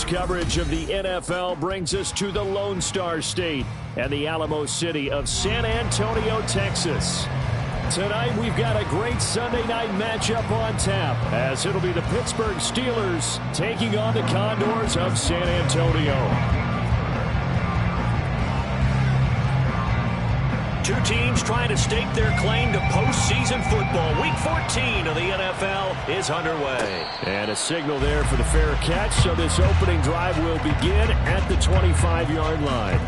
coverage of the NFL brings us to the Lone Star State and the Alamo City of San Antonio, Texas. Tonight we've got a great Sunday night matchup on tap, as it'll be the Pittsburgh Steelers taking on the Condors of San Antonio. Two teams trying to stake their claim to postseason football. Week 14 of the NFL is underway. And a signal there for the fair catch, so this opening drive will begin at the 25-yard line.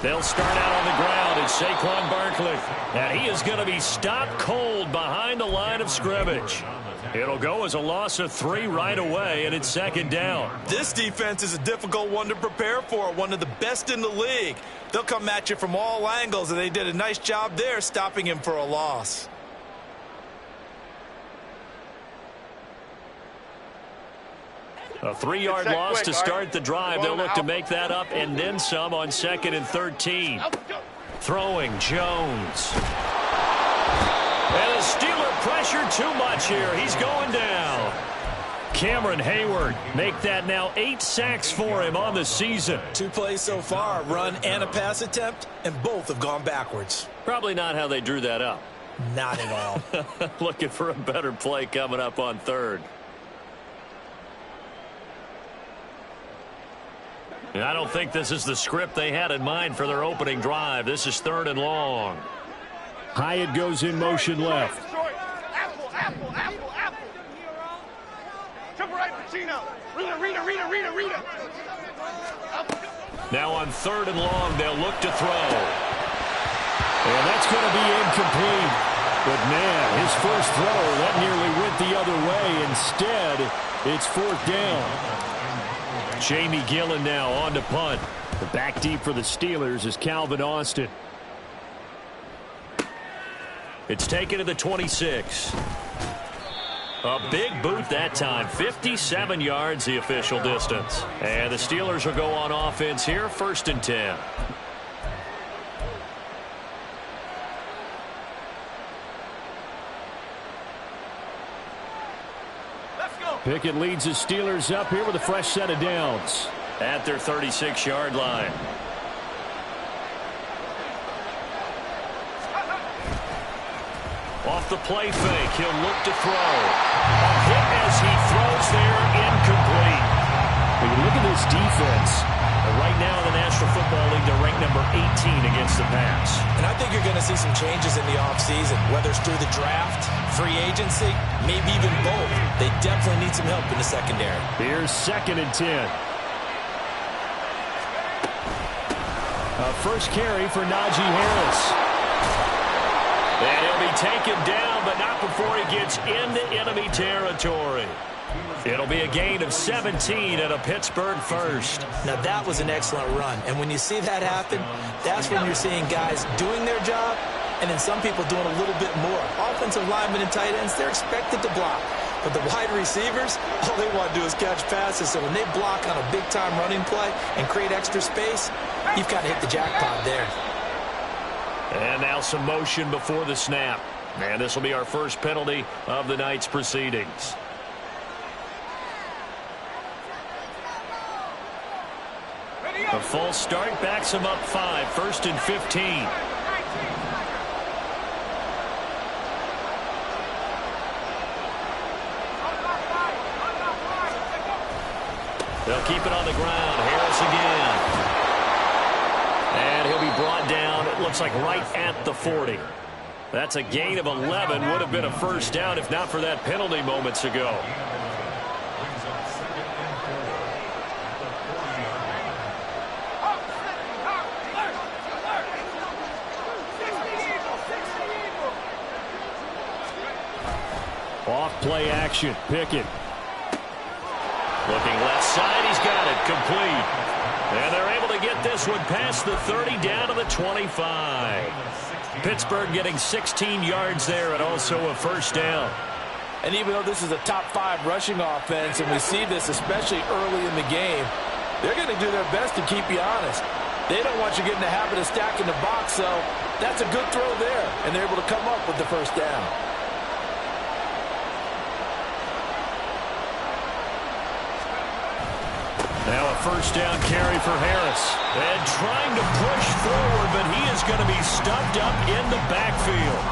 They'll start out on the ground in Saquon Barkley. And he is going to be stopped cold behind the line of scrimmage. It'll go as a loss of 3 right away, and it's second down. This defense is a difficult one to prepare for, one of the best in the league. They'll come at you from all angles, and they did a nice job there stopping him for a loss. A 3-yard loss to start the drive. They'll look to make that up and then some on 2nd and 13. Throwing Jones. And the Steeler pressure too much here. He's going down. Cameron Hayward make that now 8 sacks for him on the season. 2 plays so far, a run and a pass attempt, and both have gone backwards. Probably not how they drew that up. Not at all. Looking for a better play coming up on 3rd. I don't think this is the script they had in mind for their opening drive. This is 3rd and long. Hyatt goes in motion left. Apple. Triple right, Pacino. Rita. Now on 3rd and long, they'll look to throw. And that's going to be incomplete. But, man, his first throw, that nearly went the other way. Instead, it's 4th down. Jamie Gillen now on to punt. The back deep for the Steelers is Calvin Austin. It's taken to the 26. A big boot that time. 57 yards the official distance. And the Steelers will go on offense here, 1st and 10. Pickett leads the Steelers up here with a fresh set of downs at their 36-yard line. Off the play fake, he'll look to throw. A hit as he throws there, incomplete. When you look at this defense, right now in the National Football League, they're ranked number 18 against the pass. And I think you're going to see some changes in the offseason, whether it's through the draft, free agency, maybe even both. They definitely need some help in the secondary. Here's 2nd and 10. A first carry for Najee Harris. And he'll be taken down, but not before he gets into enemy territory. It'll be a gain of 17 and a Pittsburgh first. Now, that was an excellent run. And when you see that happen, that's when you're seeing guys doing their job and then some people doing a little bit more. Offensive linemen and tight ends, they're expected to block. But the wide receivers, all they want to do is catch passes. So when they block on a big-time running play and create extra space, you've got to hit the jackpot there. And now some motion before the snap. And this will be our first penalty of the night's proceedings. A false start backs him up 5, 1st and 15. They'll keep it on the ground. Harris again. And he'll be brought down, it looks like right at the 40. That's a gain of 11. Would have been a first down if not for that penalty moments ago. Off play action. Pickett. Looking left side. He's got it. complete. And they're able to get this one past the 30 down to the 25. Pittsburgh getting 16 yards there and also a first down. And even though this is a top 5 rushing offense, and we see this especially early in the game, they're going to do their best to keep you honest. They don't want you getting the habit of stacking the box, so that's a good throw there, and they're able to come up with the first down. Now a first down carry for Harris. And trying to push forward, but he is going to be stuffed up in the backfield.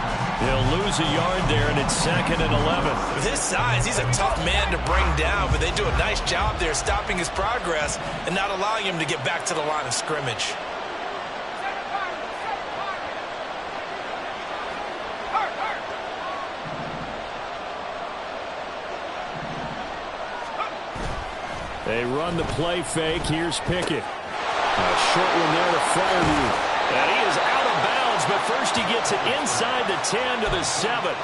He'll lose a yard there, and it's 2nd and 11. With his size, he's a tough man to bring down, but they do a nice job there stopping his progress and not allowing him to get back to the line of scrimmage. They run the play fake. Here's Pickett. A short one there to Fireview. And he is out of bounds, but first he gets it inside the 10 to the 7.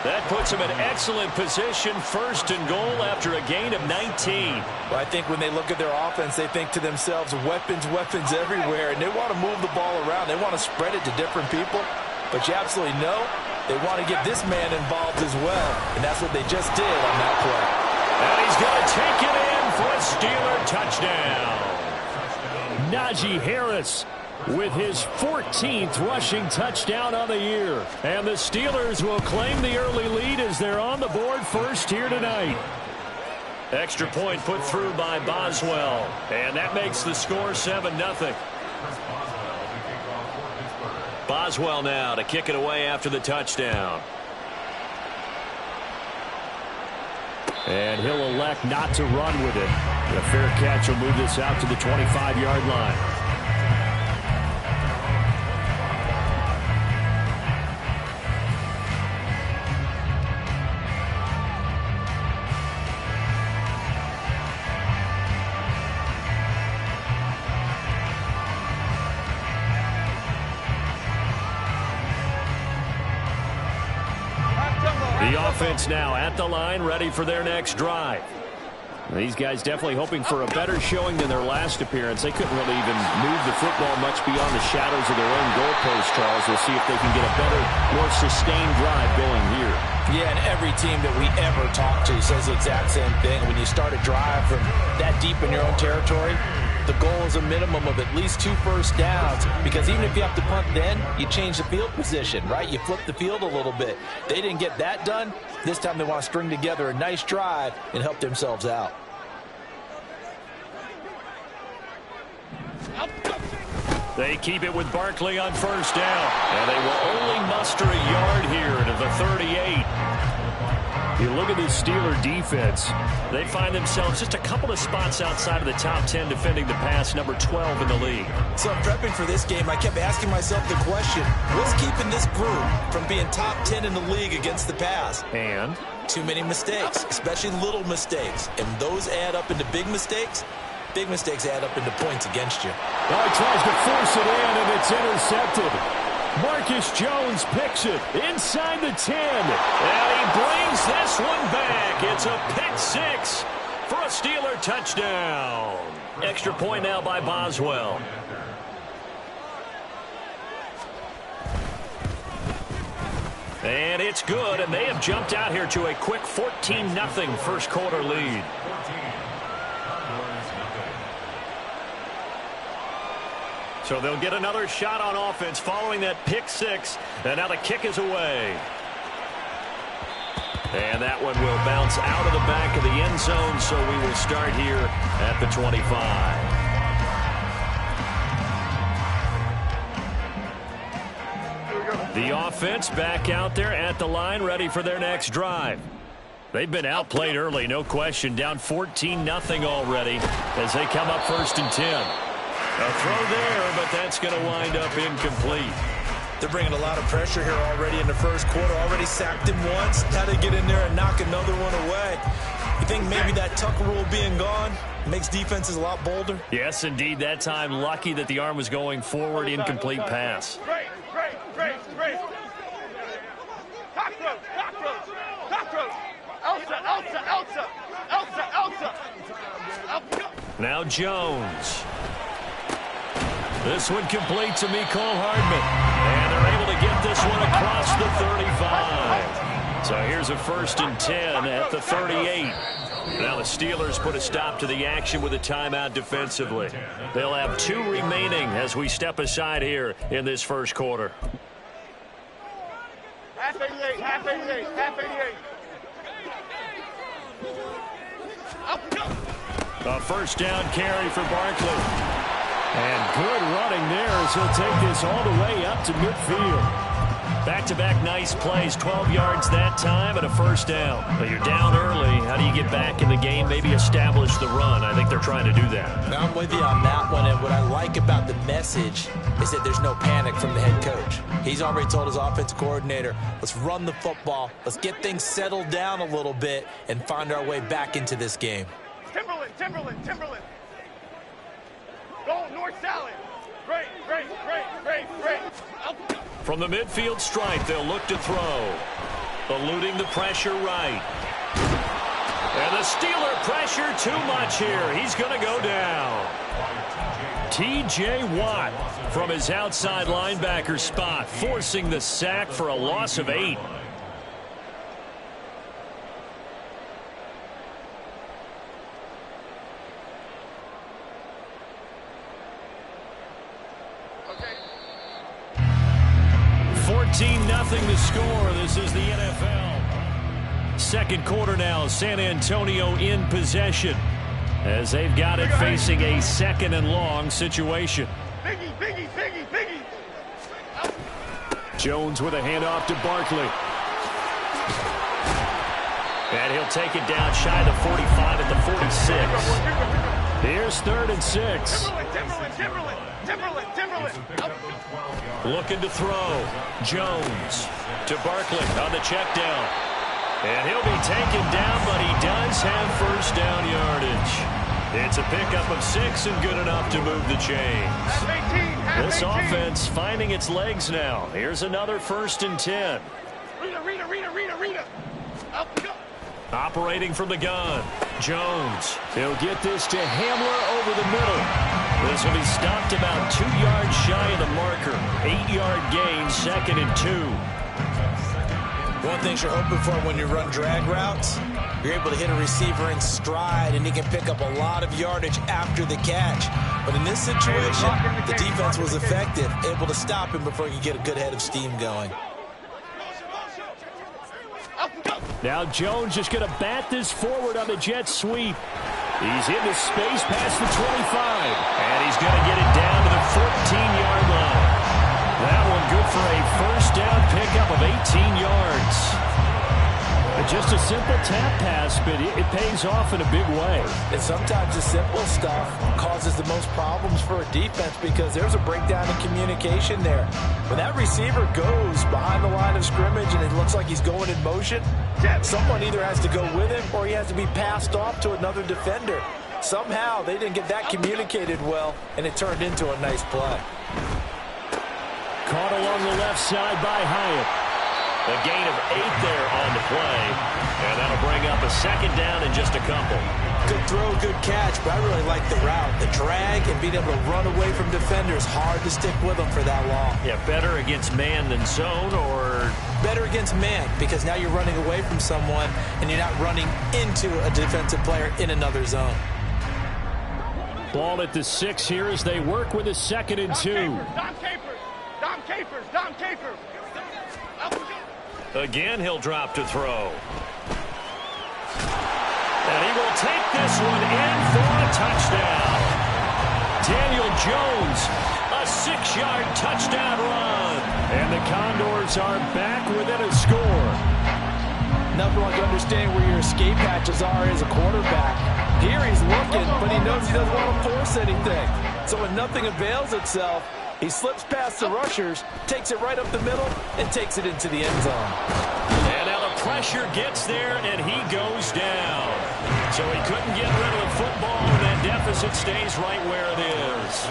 That puts him in excellent position, 1st and goal after a gain of 19. Well, I think when they look at their offense, they think to themselves, weapons, weapons everywhere, and they want to move the ball around. They want to spread it to different people, but you absolutely know they want to get this man involved as well, and that's what they just did on that play. And he's going to take it in for a Steeler touchdown. Najee Harris with his 14th rushing touchdown on the year. And the Steelers will claim the early lead as they're on the board first here tonight. Extra point put through by Boswell. And that makes the score 7-0. Boswell now to kick it away after the touchdown. And he'll elect not to run with it. A fair catch will move this out to the 25-yard line. The offense now at the line, ready for their next drive. These guys definitely hoping for a better showing than their last appearance. They couldn't really even move the football much beyond the shadows of their own goalpost, Charles. We'll see if they can get a better, more sustained drive going here. Yeah, and every team that we ever talk to says the exact same thing. When you start a drive from that deep in your own territory, the goal is a minimum of at least 2 first downs, because even if you have to punt then, you change the field position, right? You flip the field a little bit. They didn't get that done. This time they want to string together a nice drive and help themselves out. They keep it with Barkley on first down, and they will only muster a yard here to the 38. You look at this Steeler defense, they find themselves just a couple of spots outside of the top 10 defending the pass, number 12 in the league. So prepping for this game, I kept asking myself the question, what's keeping this group from being top 10 in the league against the pass? And? Too many mistakes, especially little mistakes. And those add up into big mistakes. Big mistakes add up into points against you. Well, he tries to force it in, and it's intercepted. Marcus Jones picks it inside the 10. And he brings this one back. It's a pick 6 for a Steeler touchdown. Extra point now by Boswell. And it's good, and they have jumped out here to a quick 14-0 first quarter lead. So they'll get another shot on offense following that pick 6. And now the kick is away. And that one will bounce out of the back of the end zone, so we will start here at the 25. The offense back out there at the line, ready for their next drive. They've been outplayed early, no question. Down 14-0 already as they come up 1st and 10. A throw there, but that's going to wind up incomplete. They're bringing a lot of pressure here already in the first quarter. Already sacked him once. Now they get in there and knock another one away. You think maybe that Tucker rule being gone makes defenses a lot bolder? Yes, indeed. That time, lucky that the arm was going forward. Incomplete pass. Great. Cockroach. Elsa. Now Jones. This one complete to Mecole Hardman. And they're able to get this one across the 35. So here's a 1st and 10 at the 38. Now the Steelers put a stop to the action with a timeout defensively. They'll have 2 remaining as we step aside here in this first quarter. Half 88, half 88, half 88. A 1st down carry for Barkley. And good running there as he'll take this all the way up to midfield. Back-to-back nice plays, 12 yards that time and a 1st down. But you're down early. How do you get back in the game? Maybe establish the run. I think they're trying to do that. Now, I'm with you on that one, and what I like about the message is that there's no panic from the head coach. He's already told his offensive coordinator, let's run the football, let's get things settled down a little bit and find our way back into this game. Timberland, Timberland, Timberland. Go, North Salad. Great, great, great, great, great. From the midfield stripe, they'll look to throw. Eluding the pressure right. And the Steeler pressure too much here. He's going to go down. T.J. Watt from his outside linebacker spot, forcing the sack for a loss of 8. Nothing to score. This is the NFL. Second quarter now. San Antonio in possession as they've got it facing a 2nd and long situation. Biggie, Biggie, Biggie, Biggie. Jones with a handoff to Barkley. And he'll take it down shy of the 45 at the 46. Here's 3rd and 6. Timberland. Looking to throw. Jones to Barkley on the check down. And he'll be taken down, but he does have 1st down yardage. It's a pickup of 6 and good enough to move the chains. This offense finding its legs now. Here's another 1st and 10. Rita. Operating from the gun. Jones. He'll get this to Hamler over the middle. This will be stopped about 2 yards shy of the marker. 8-yard gain, 2nd and 2. One thing you're hoping for when you run drag routes, you're able to hit a receiver in stride, and he can pick up a lot of yardage after the catch. But in this situation, the defense was effective, able to stop him before he could get a good head of steam going. Now Jones just going to bat this forward on the jet sweep. He's into space past the 25. And he's going to get it down to the 14-yard line. That one good for a 1st down pickup of 18 yards. Just a simple tap pass, but it pays off in a big way. And sometimes the simple stuff causes the most problems for a defense because there's a breakdown in communication there. When that receiver goes behind the line of scrimmage and it looks like he's going in motion, someone either has to go with him or he has to be passed off to another defender. Somehow they didn't get that communicated well, and it turned into a nice play. Caught along the left side by Hyatt. A gain of 8 there on the play. And that'll bring up a 2nd down in just a couple. Good throw, good catch, but I really like the route. The drag and being able to run away from defenders, hard to stick with them for that long. Yeah, better against man than zone, or? Better against man, because now you're running away from someone and you're not running into a defensive player in another zone. Ball at the 6 here as they work with a 2nd and 2. Dom Capers. Again, he'll drop to throw. And he will take this one in for a touchdown. Daniel Jones, a 6-yard touchdown run. And the Condors are back within a score. Nothing like understanding where your escape hatches are as a quarterback. Here he's looking, but he knows he doesn't want to force anything. So when nothing avails itself, he slips past the rushers, takes it right up the middle, and takes it into the end zone. And now the pressure gets there, and he goes down. So he couldn't get rid of the football, and that deficit stays right where it is.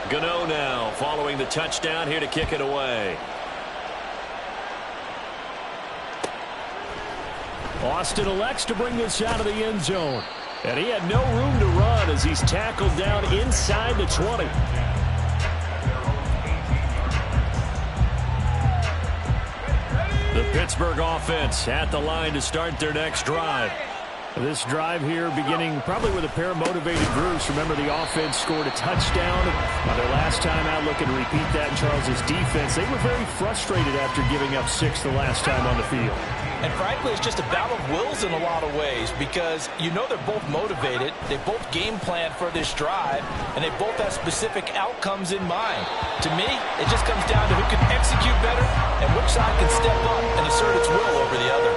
Gano now following the touchdown here to kick it away. Austin elects to bring this out of the end zone. And he had no room to run as he's tackled down inside the 20. The Pittsburgh offense at the line to start their next drive. This drive here beginning probably with a pair of motivated groups. Remember, the offense scored a touchdown on their last time out, looking to repeat that in Charles' defense. They were very frustrated after giving up 6 the last time on the field. And frankly, it's just a battle of wills in a lot of ways because you know they're both motivated. They both game plan for this drive, and they both have specific outcomes in mind. To me, it just comes down to who can execute better and which side can step up and assert its will over the other.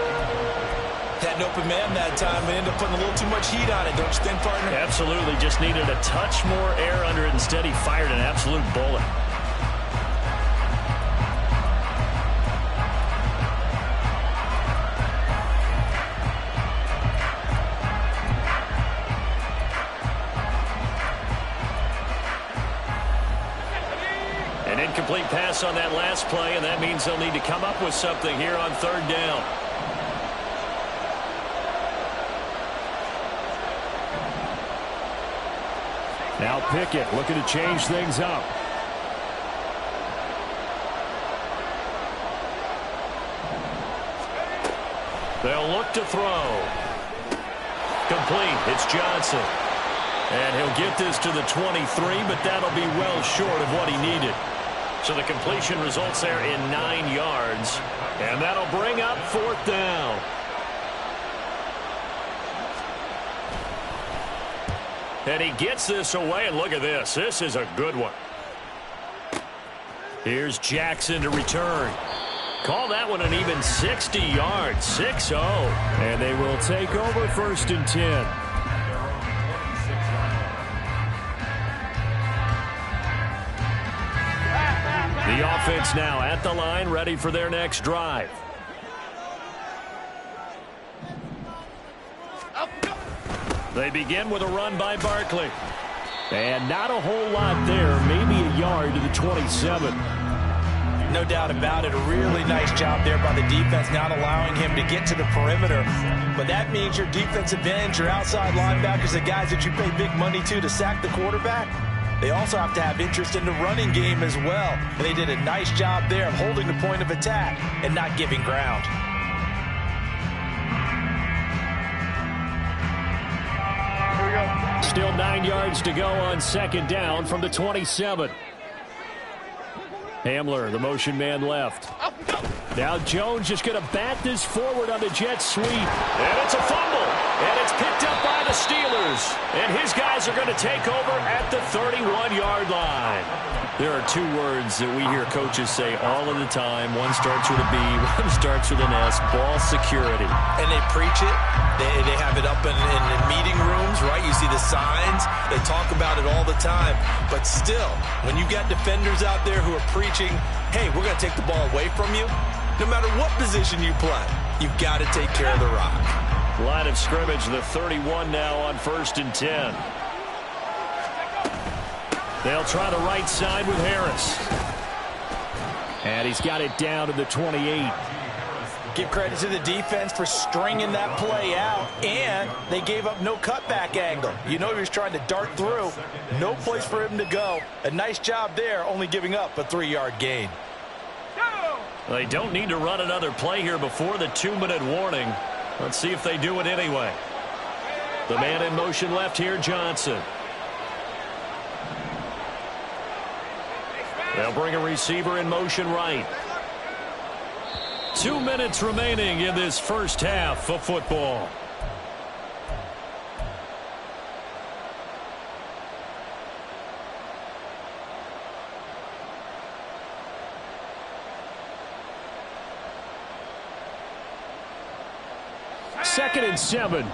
Had an open man that time and ended up putting a little too much heat on it, don't you think, partner? Absolutely. Just needed a touch more air under it. Instead, he fired an absolute bullet. An incomplete pass on that last play, and that means they'll need to come up with something here on 3rd down. Now Pickett looking to change things up. They'll look to throw. Complete. It's Johnson. And he'll get this to the 23, but that'll be well short of what he needed. So the completion results there in 9 yards. And that'll bring up 4th down. And he gets this away, and look at this. This is a good one. Here's Jackson to return. Call that one an even 60 yards, 6-0. And they will take over 1st and 10. The offense now at the line, ready for their next drive. They begin with a run by Barkley. And not a whole lot there, maybe a yard to the 27. No doubt about it. A really nice job there by the defense, not allowing him to get to the perimeter. But that means your defensive ends, your outside linebackers, the guys that you pay big money to sack the quarterback, they also have to have interest in the running game as well. And they did a nice job there of holding the point of attack and not giving ground. Still 9 yards to go on 2nd down from the 27. Hamler, the motion man left. Now Jones just going to bat this forward on the jet sweep. And it's a fumble. And it's picked up by the Steelers. And his guys are going to take over at the 31-yard line. There are 2 words that we hear coaches say all of the time. One starts with a B, one starts with an S. Ball security. And they preach it. They have it up in meeting rooms, right? You see the signs. They talk about it all the time. But still, when you got defenders out there who are preaching, hey, we're going to take the ball away from you, no matter what position you play, you've got to take care of the rock. Line of scrimmage, the 31 now on 1st and 10. They'll try the right side with Harris. And he's got it down to the 28. Give credit to the defense for stringing that play out, and they gave up no cutback angle. You know he was trying to dart through. No place for him to go. A nice job there, only giving up a 3-yard gain. They don't need to run another play here before the 2-minute warning. Let's see if they do it anyway. The man in motion left here, Johnson. They'll bring a receiver in motion right. 2 minutes remaining in this first half of football. Second and 7.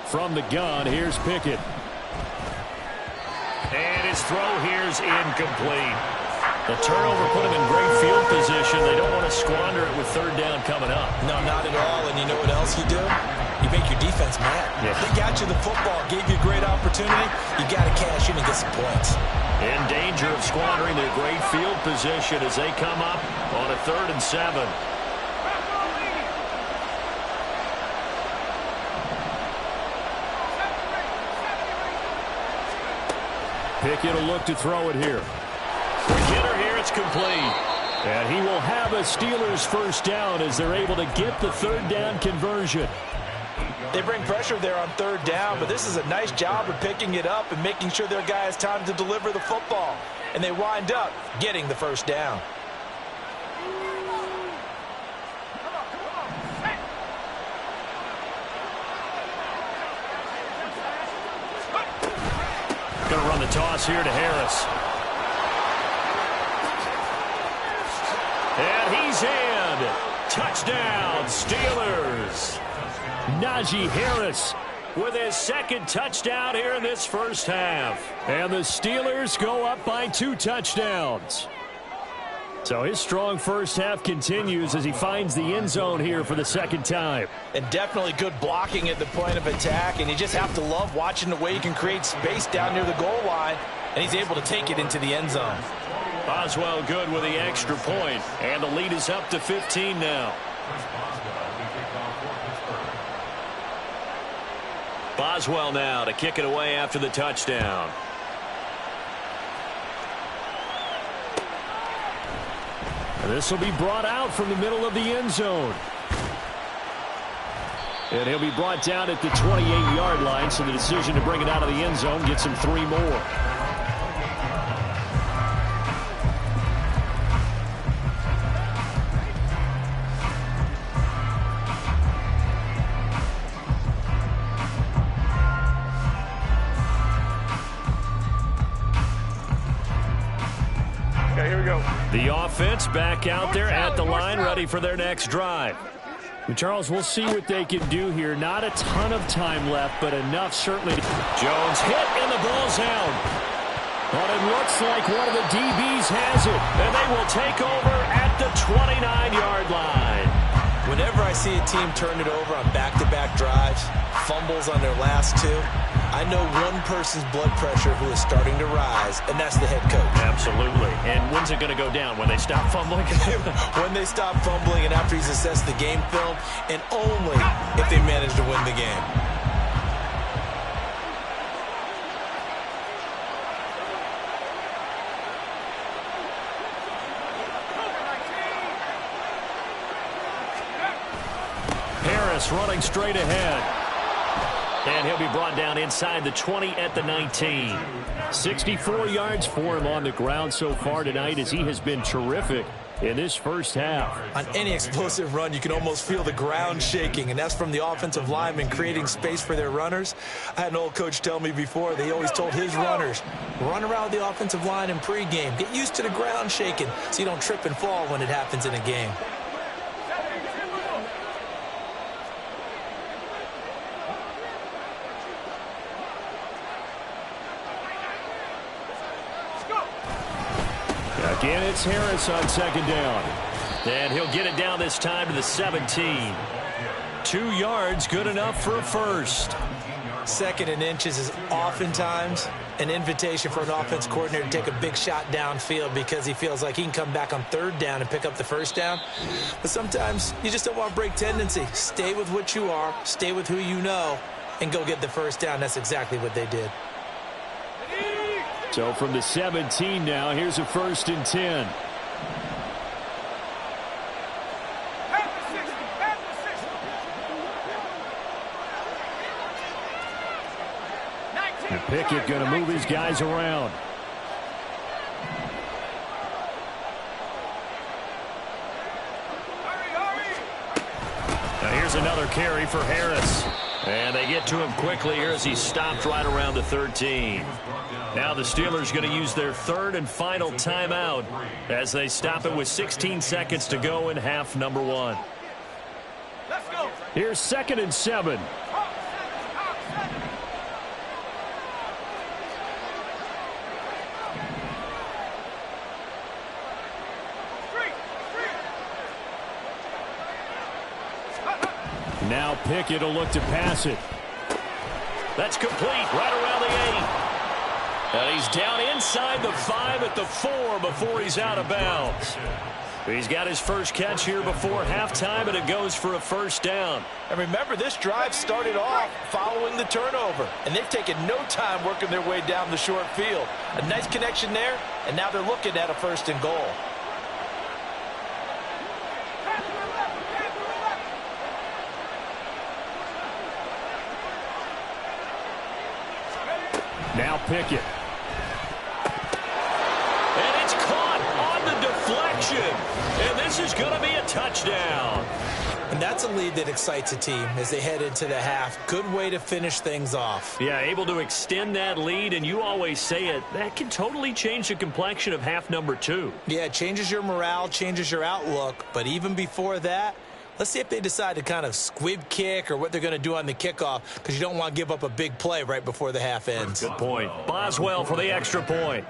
From the gun, here's Pickett. And his throw here's incomplete. The turnover put him in great field position. They don't want to squander it with third down coming up. No, not at all. And you know what else you do? You make your defense mad. Yeah. They got you the football, gave you a great opportunity. You got to cash in and get some points. In danger of squandering their great field position as they come up on a 3rd and 7. Pickett will look to throw it here. Getter here, it's complete. And he will have a Steelers first down as they're able to get the 3rd down conversion. They bring pressure there on 3rd down, but this is a nice job of picking it up and making sure their guy has time to deliver the football. And they wind up getting the first down. Going to run the toss here to Harris. And he's in. Touchdown, Steelers. Najee Harris with his 2nd touchdown here in this first half. And the Steelers go up by 2 touchdowns. So his strong first half continues as he finds the end zone here for the 2nd time. And definitely good blocking at the point of attack. And you just have to love watching the way he can create space down near the goal line. And he's able to take it into the end zone. Boswell good with the extra point. And the lead is up to 15 now. Boswell now to kick it away after the touchdown. And this will be brought out from the middle of the end zone. And he'll be brought down at the 28-yard line, so the decision to bring it out of the end zone gets him 3 more. The offense back out there at the line, ready for their next drive. Charles, we'll see what they can do here. Not a ton of time left, but enough certainly. Jones hit, and the ball's out. But it looks like one of the DBs has it, and they will take over at the 29-yard line. Whenever I see a team turn it over on back-to-back drives, fumbles on their last 2, I know one person's blood pressure who is starting to rise, and that's the head coach. Absolutely. And when's it going to go down? When they stop fumbling? When they stop fumbling and after he's assessed the game film, and only if they manage to win the game. Harris running straight ahead. And he'll be brought down inside the 20 at the 19. 64 yards for him on the ground so far tonight as he has been terrific in this first half. On any explosive run, you can almost feel the ground shaking, and that's from the offensive linemen creating space for their runners. I had an old coach tell me before, they always told his runners, run around the offensive line in pregame. Get used to the ground shaking so you don't trip and fall when it happens in a game. Again, it's Harris on 2nd down. And he'll get it down this time to the 17. 2 yards, good enough for a first. 2nd and inches is oftentimes an invitation for an offense coordinator to take a big shot downfield because he feels like he can come back on 3rd down and pick up the first down. But sometimes you just don't want to break tendency. Stay with what you are, stay with who you know, and go get the first down. That's exactly what they did. So from the 17 now, here's a 1st and 10. And Pickett going to move his guys around. Now here's another carry for Harris. And they get to him quickly here as he stopped right around the 13. Now the Steelers going to use their 3rd and final timeout as they stop it with 16 seconds to go in half number 1. Let's go. Here's 2nd and 7. Now Pickett will look to pass it. That's complete right around the 8. And he's down inside the 5 at the 4 before he's out of bounds. He's got his first catch here before halftime, and it goes for a first down. And remember, this drive started off following the turnover, and they've taken no time working their way down the short field. A nice connection there, and now they're looking at a first and goal. Now Pickett. And it's caught on the deflection. And this is going to be a touchdown. And that's a lead that excites a team as they head into the half. Good way to finish things off. Yeah, able to extend that lead, and you always say it, that can totally change the complexion of half number 2. Yeah, it changes your morale, changes your outlook. But even before that, let's see if they decide to kind of squib kick or what they're going to do on the kickoff, because you don't want to give up a big play right before the half ends. Good point. Boswell for the extra point.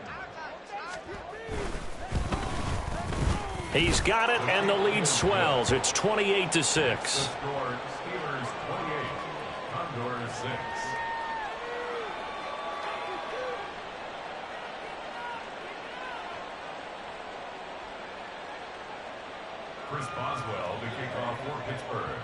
He's got it, and the lead swells. It's 28-6. Steelers 28, Condors 6. Chris Boswell to kick off for Pittsburgh.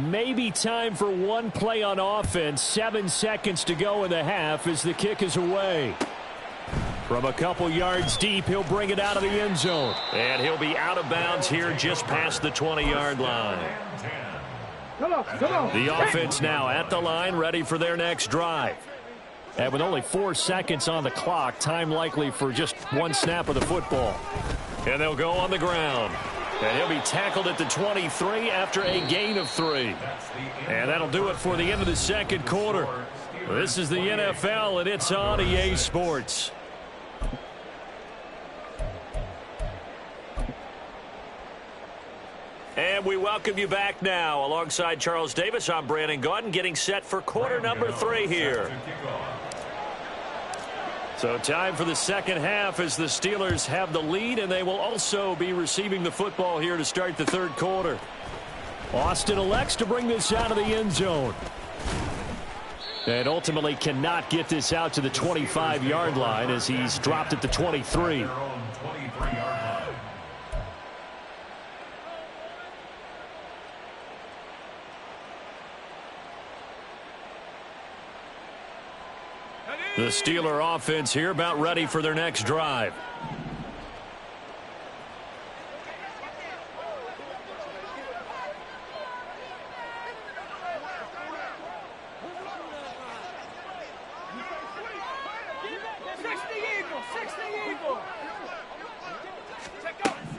Maybe time for one play on offense. 7 seconds to go in the half as the kick is away. From a couple yards deep, he'll bring it out of the end zone. And he'll be out of bounds here just past the 20-yard line. Come on. The offense now at the line, ready for their next drive. And with only 4 seconds on the clock, time likely for just one snap of the football. And they'll go on the ground. And he'll be tackled at the 23 after a gain of 3. And that'll do it for the end of the second quarter. This is the NFL, and it's on EA Sports. And we welcome you back now. Alongside Charles Davis, I'm Brandon Gaudin, getting set for quarter number 3 here. So time for the second half as the Steelers have the lead, and they will also be receiving the football here to start the third quarter. Austin elects to bring this out of the end zone. And ultimately cannot get this out to the 25-yard line as he's dropped at the 23. The Steeler offense here about ready for their next drive.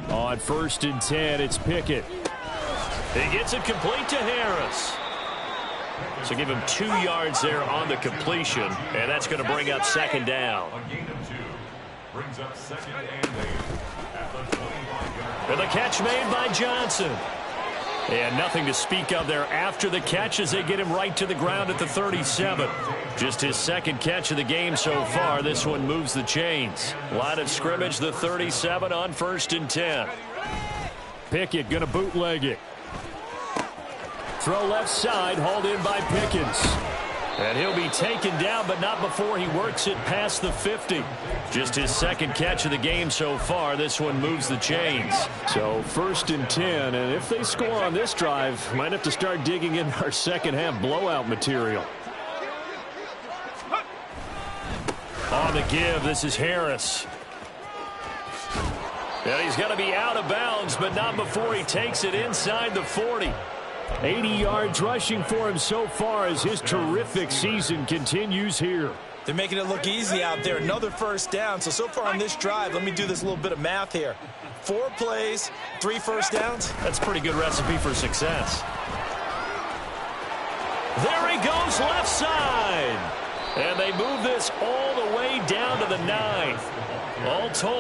On 1st and 10, it's Pickett. He gets it complete to Harris. So give him 2 yards there on the completion, and that's going to bring up second down. A gain of 2 brings up second and 8 at the 25-yard line. And the catch made by Johnson. And nothing to speak of there after the catch as they get him right to the ground at the 37. Just his second catch of the game so far. This one moves the chains. Line of scrimmage, the 37 on 1st and 10. Pickett going to bootleg it. Throw left side, hauled in by Pickens. And he'll be taken down, but not before he works it past the 50. Just his second catch of the game so far. This one moves the chains. So 1st and 10, and if they score on this drive, might have to start digging in our second half blowout material. On the give, this is Harris. And he's going to be out of bounds, but not before he takes it inside the 40. 80 yards rushing for him so far as his terrific season continues here. They're making it look easy out there. Another first down. So far on this drive, let me do this little bit of math here. 4 plays, 3 first downs. That's a pretty good recipe for success. There he goes left side. And they move this all the way down to the 9. All told.